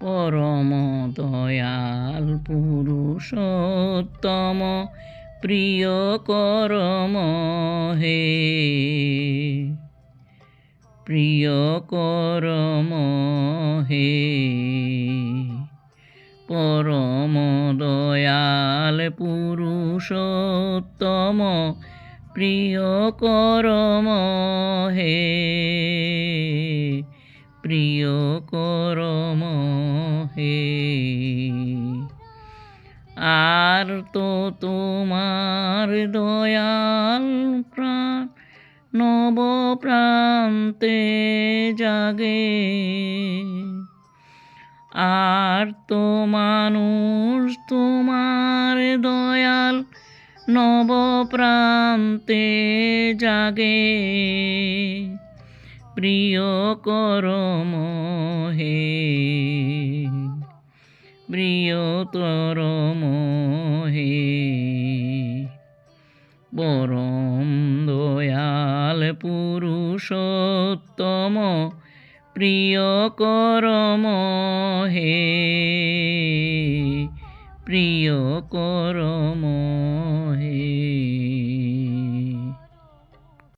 পরম দয়াল পুরুষোত্তম প্রিয় করম হে, প্রিয় করম হে। পরম দয়াল পুরুষোত্তম প্রিয় করম হে, প্রিয় করম হে। আর তো তোমার দয়াল প্রাণ নব প্রান্তে জাগে, আর তো মানুষ তোমার দয়াল নব প্রান্তে জাগে, প্রিয় করম হে, প্রিয়তরম হে। পরম দয়াল পুরুষোত্তম প্রিয় করম হে, প্রিয় করম